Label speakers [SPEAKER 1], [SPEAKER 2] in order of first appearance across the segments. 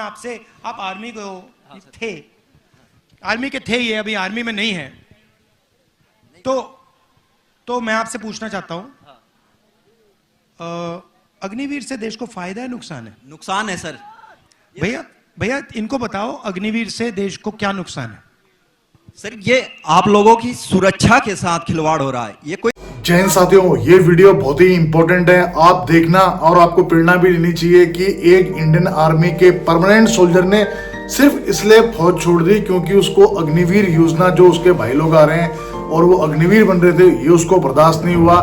[SPEAKER 1] आपसे, आप आर्मी को थे, आर्मी के थे, ये अभी आर्मी में नहीं है, तो मैं आपसे पूछना चाहता हूं, अग्निवीर से देश को फायदा है नुकसान है?
[SPEAKER 2] नुकसान है सर।
[SPEAKER 1] भैया इनको बताओ, अग्निवीर से देश को क्या नुकसान है?
[SPEAKER 2] सर ये आप लोगों की सुरक्षा के साथ खिलवाड़ हो रहा है। ये कोई
[SPEAKER 3] जय हिंद साथियों, ये वीडियो बहुत ही इंपॉर्टेंट है, आप देखना और आपको प्रेरणा भी लेनी चाहिए कि एक इंडियन आर्मी के परमानेंट सोल्जर ने सिर्फ इसलिए फौज छोड़ दी क्योंकि उसको अग्निवीर योजना, जो उसके भाई लोग आ रहे हैं और वो अग्निवीर बन रहे थे, ये उसको बर्दाश्त नहीं हुआ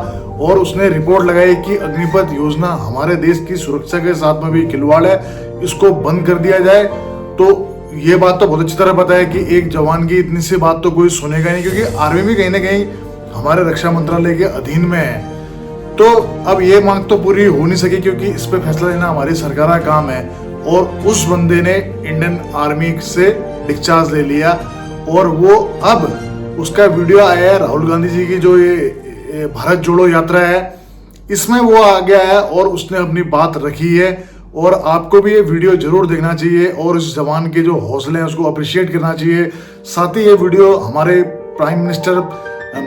[SPEAKER 3] और उसने रिपोर्ट लगाई कि अग्निपथ योजना हमारे देश की सुरक्षा के साथ में भी खिलवाड़ है, इसको बंद कर दिया जाए। तो ये बात तो बहुत अच्छी तरह पता है कि एक जवान की इतनी सी बात तो कोई सुनेगा नहीं, क्योंकि आर्मी भी कहीं ना कहीं हमारे रक्षा मंत्रालय के अधीन में है। तो अब ये मांग तो पूरी हो नहीं सकी क्योंकि इस पे फैसला लेना हमारी सरकार का काम है, और उस बंदे ने इंडियन आर्मी से डिस्चार्ज ले लिया और वो अब उसका वीडियो आया है राहुल गांधी जी की जो ये भारत जोड़ो यात्रा है, इसमें वो आ गया है और उसने अपनी बात रखी है। और आपको भी ये वीडियो जरूर देखना चाहिए और इस जवान के जो हौसले हैं उसको अप्रिशिएट करना चाहिए। साथ ही ये वीडियो हमारे प्राइम मिनिस्टर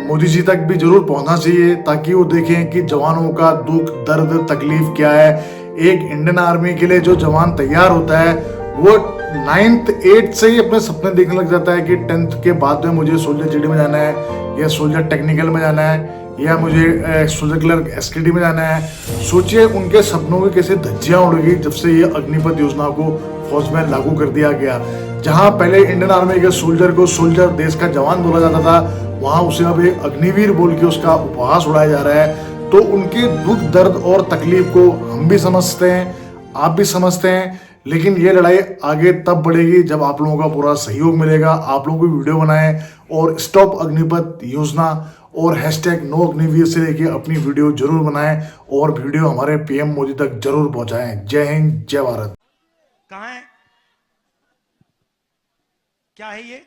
[SPEAKER 3] मोदी जी तक भी जरूर पहुंचना चाहिए ताकि वो देखें कि जवानों का दुख दर्द तकलीफ क्या है। एक इंडियन आर्मी के लिए जो जवान तैयार होता है वो 9th 8th से ही अपने सपने देखने लग जाता है कि 10th के बाद में मुझे सोल्जर जीडी में जाना है या सोल्जर टेक्निकल में जाना है या मुझे सोल्जर क्लर्क एसकेडी में जाना है। सोचिए उनके सपनों की कैसे धज्जियां उड़ गई जब से ये अग्निपथ योजना को फौज में लागू कर दिया गया। जहां पहले इंडियन आर्मी के सोल्जर को सोल्जर देश का जवान बोला जाता था, वहां उसे अब एक अग्निवीर बोल के उसका उपहास उड़ाया जा रहा है। तो उनके दुख दर्द और तकलीफ को हम भी समझते हैं, आप भी समझते हैं, लेकिन ये लड़ाई आगे तब बढ़ेगी जब आप लोगों का पूरा सहयोग मिलेगा। आप लोग भी वीडियो बनाएं और स्टॉप अग्निपथ योजना और हैशटैग नो अग्निवीर से लेके अपनी वीडियो जरूर बनाएं और वीडियो हमारे पीएम मोदी तक जरूर पहुंचाएं। जय हिंद, जय भारत।
[SPEAKER 1] कहाँ है, क्या है ये?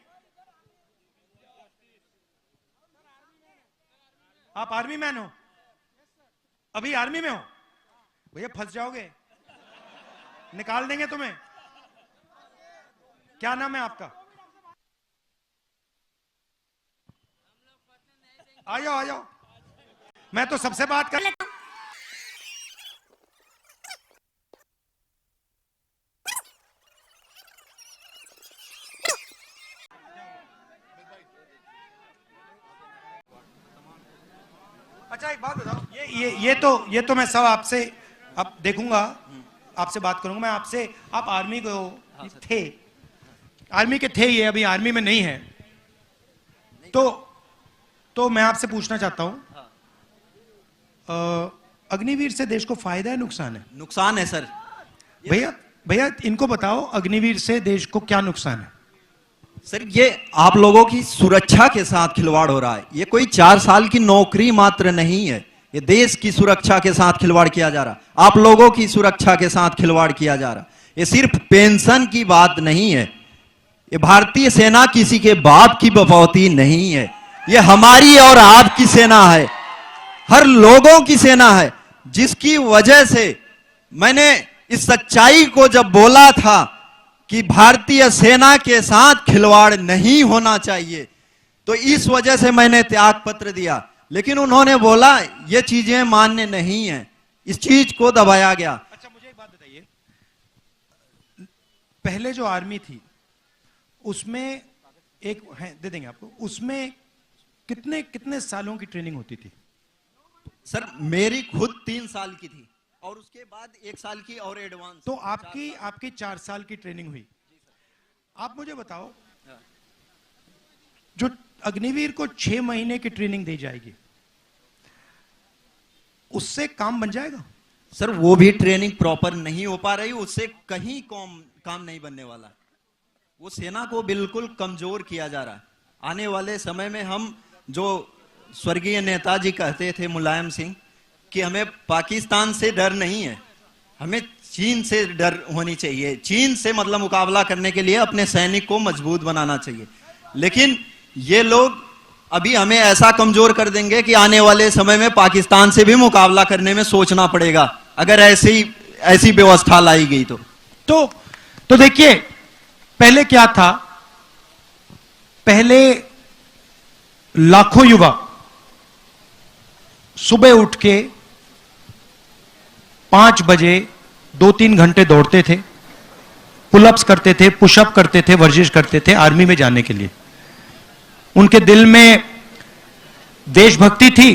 [SPEAKER 1] आप आर्मी मैन हो? अभी आर्मी में हो? भैया फंस जाओगे, निकाल देंगे तुम्हें। क्या नाम है आपका? आ जाओ, मैं तो सबसे बात कर लेता हूं। अच्छा एक बात बताओ, ये तो मैं सब आपसे अब देखूंगा, आपसे बात करूंगा मैं आपसे। आप आर्मी को थे, आर्मी के थे, ये अभी आर्मी में नहीं है, तो मैं आपसे पूछना चाहता हूं, अग्निवीर से देश को फायदा है नुकसान है?
[SPEAKER 2] नुकसान है सर।
[SPEAKER 1] भैया इनको बताओ, अग्निवीर से देश को क्या नुकसान है?
[SPEAKER 2] सर ये आप लोगों की सुरक्षा के साथ खिलवाड़ हो रहा है। ये कोई 4 साल की नौकरी मात्र नहीं है, ये देश की सुरक्षा के साथ खिलवाड़ किया जा रहा, आप लोगों की सुरक्षा के साथ खिलवाड़ किया जा रहा। ये सिर्फ पेंशन की बात नहीं है, ये भारतीय सेना किसी के बाप की बपौती नहीं है, ये हमारी और आपकी सेना है, हर लोगों की सेना है, जिसकी वजह से मैंने इस सच्चाई को जब बोला था कि भारतीय सेना के साथ खिलवाड़ नहीं होना चाहिए, तो इस वजह से मैंने त्याग पत्र दिया। लेकिन उन्होंने बोला ये चीजें मान्य नहीं है, इस चीज को दबाया गया।
[SPEAKER 1] अच्छा मुझे एक बात बताइए, पहले जो आर्मी थी उसमें एक है, दे देंगे आपको, उसमें कितने सालों की ट्रेनिंग होती थी?
[SPEAKER 2] सर मेरी खुद 3 साल की थी और उसके बाद 1 साल की और एडवांस।
[SPEAKER 1] तो आपकी 4 साल की ट्रेनिंग हुई। आप मुझे बताओ, जो अग्निवीर को 6 महीने की ट्रेनिंग दी जाएगी, उससे काम बन जाएगा?
[SPEAKER 2] सर वो भी ट्रेनिंग प्रॉपर नहीं हो पा रही, उससे कहीं काम नहीं बनने वाला। वो सेना को बिल्कुल कमजोर किया जा रहा है। आने वाले समय में हम, जो स्वर्गीय नेताजी कहते थे मुलायम सिंह, कि हमें पाकिस्तान से डर नहीं है, हमें चीन से डर होनी चाहिए। चीन से मतलब मुकाबला करने के लिए अपने सैनिक को मजबूत बनाना चाहिए। लेकिन ये लोग अभी हमें ऐसा कमजोर कर देंगे कि आने वाले समय में पाकिस्तान से भी मुकाबला करने में सोचना पड़ेगा, अगर ऐसी व्यवस्था लाई गई तो।
[SPEAKER 1] तो देखिए, पहले क्या था, पहले लाखों युवा सुबह उठ के 5 बजे 2-3 घंटे दौड़ते थे, पुलअप्स करते थे, पुशअप करते थे, वर्जिश करते थे आर्मी में जाने के लिए। उनके दिल में देशभक्ति थी,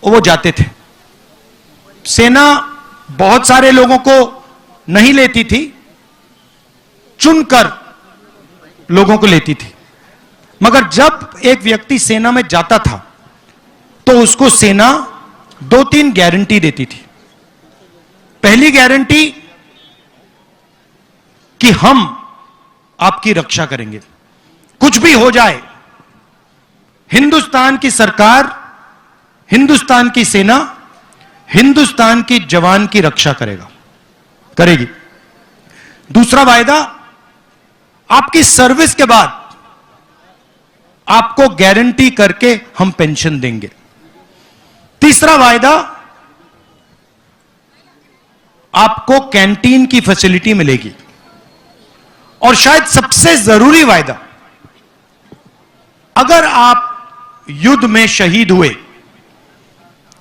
[SPEAKER 1] वो जाते थे। सेना बहुत सारे लोगों को नहीं लेती थी, चुनकर लोगों को लेती थी। मगर जब एक व्यक्ति सेना में जाता था तो उसको सेना 2-3 गारंटी देती थी। पहली गारंटी कि हम आपकी रक्षा करेंगे, कुछ भी हो जाए, हिंदुस्तान की सरकार, हिंदुस्तान की सेना, हिंदुस्तान की जवान की रक्षा करेगी। दूसरा वायदा, आपकी सर्विस के बाद आपको गारंटी करके हम पेंशन देंगे। तीसरा वायदा, आपको कैंटीन की फैसिलिटी मिलेगी। और शायद सबसे जरूरी वायदा, अगर आप युद्ध में शहीद हुए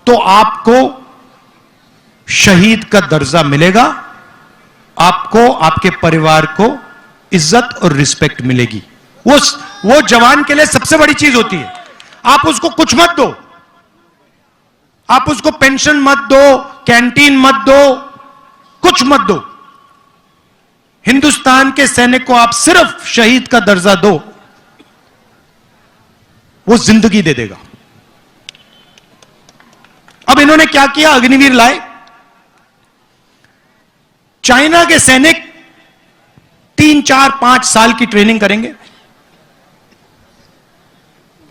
[SPEAKER 1] तो आपको शहीद का दर्जा मिलेगा, आपको, आपके परिवार को इज्जत और रिस्पेक्ट मिलेगी। वो जवान के लिए सबसे बड़ी चीज होती है। आप उसको कुछ मत दो, आप उसको पेंशन मत दो, कैंटीन मत दो, कुछ मत दो। हिंदुस्तान के सैनिक को आप सिर्फ शहीद का दर्जा दो, वो जिंदगी दे देगा। अब इन्होंने क्या किया, अग्निवीर लाए। चाइना के सैनिक 3-4-5 साल की ट्रेनिंग करेंगे,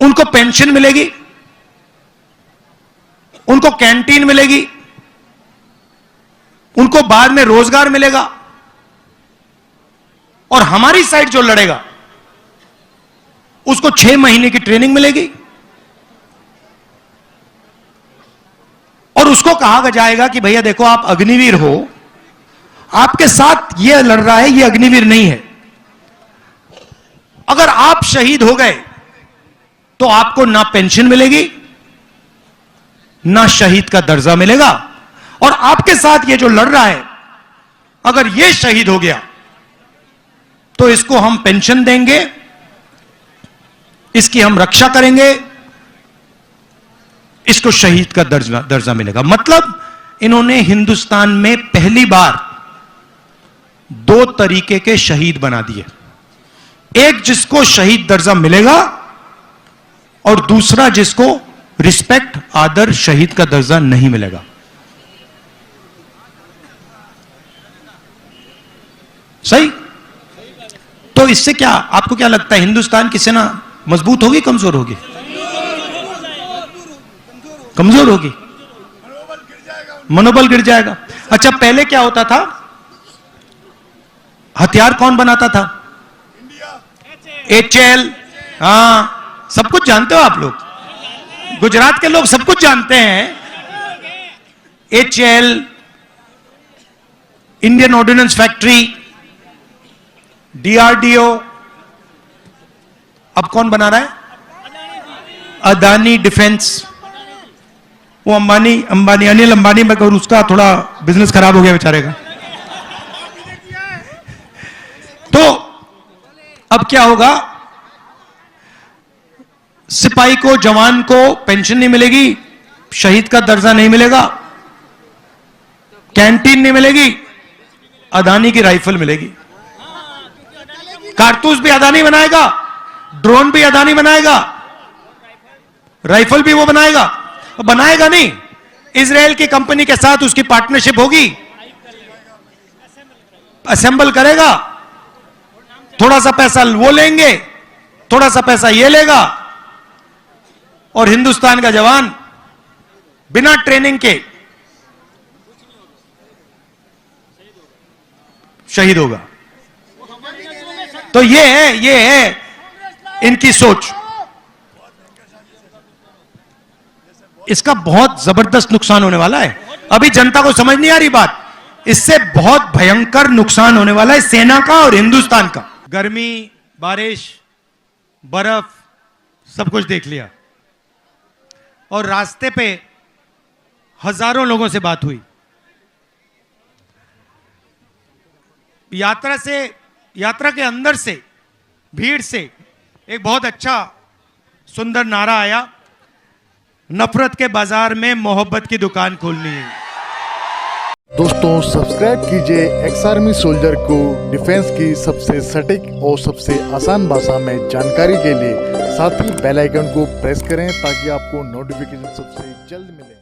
[SPEAKER 1] उनको पेंशन मिलेगी, उनको कैंटीन मिलेगी, उनको बाद में रोजगार मिलेगा। और हमारी साइड जो लड़ेगा उसको 6 महीने की ट्रेनिंग मिलेगी और उसको कहा जाएगा कि भैया देखो, आप अग्निवीर हो, आपके साथ ये लड़ रहा है, ये अग्निवीर नहीं है। अगर आप शहीद हो गए तो आपको ना पेंशन मिलेगी, ना शहीद का दर्जा मिलेगा। और आपके साथ ये जो लड़ रहा है, अगर ये शहीद हो गया तो इसको हम पेंशन देंगे, इसकी हम रक्षा करेंगे, इसको शहीद का दर्जा मिलेगा। मतलब इन्होंने हिंदुस्तान में पहली बार 2 तरीके के शहीद बना दिए। एक जिसको शहीद दर्जा मिलेगा और दूसरा जिसको रिस्पेक्ट, आदर, शहीद का दर्जा नहीं मिलेगा। सही? तो इससे क्या, आपको क्या लगता है, हिंदुस्तान की सेना मजबूत होगी, कमजोर होगी? कमजोर होगी, मनोबल गिर जाएगा। अच्छा, पहले क्या होता था, हथियार कौन बनाता था? HL। हाँ, सब कुछ जानते हो आप लोग, गुजरात के लोग सब कुछ जानते हैं। HL, Indian ordnance factory, DRDO। अब कौन बना रहा है? अदानी डिफेंस। वो अंबानी अनिल अंबानी में कहूं, उसका थोड़ा बिजनेस खराब हो गया बेचारे का। तो अब क्या होगा, सिपाही को, जवान को पेंशन नहीं मिलेगी, शहीद का दर्जा नहीं मिलेगा, कैंटीन नहीं मिलेगी, अदानी की राइफल मिलेगी। कारतूस भी अदानी बनाएगा, ड्रोन भी अदानी बनाएगा, राइफल भी वो बनाएगा। बनाएगा नहीं, इजराइल की कंपनी के साथ उसकी पार्टनरशिप होगी, असेंबल करेगा, थोड़ा सा पैसा वो लेंगे, थोड़ा सा पैसा ये लेगा, और हिंदुस्तान का जवान बिना ट्रेनिंग के शहीद होगा। तो ये है इनकी सोच। इसका बहुत जबरदस्त नुकसान होने वाला है। अभी जनता को समझ नहीं आ रही बात। इससे बहुत भयंकर नुकसान होने वाला है सेना का और हिंदुस्तान का। गर्मी, बारिश, बर्फ, सब कुछ देख लिया और रास्ते पे हजारों लोगों से बात हुई। यात्रा के अंदर से, भीड़ से एक बहुत अच्छा सुंदर नारा आया, नफरत के बाजार में मोहब्बत की दुकान खोलनी है।
[SPEAKER 3] दोस्तों सब्सक्राइब कीजिए एक्स आर्मी सोल्जर को डिफेंस की सबसे सटीक और सबसे आसान भाषा में जानकारी के लिए, साथ ही बेल आइकन को प्रेस करें ताकि आपको नोटिफिकेशन सबसे जल्द मिले।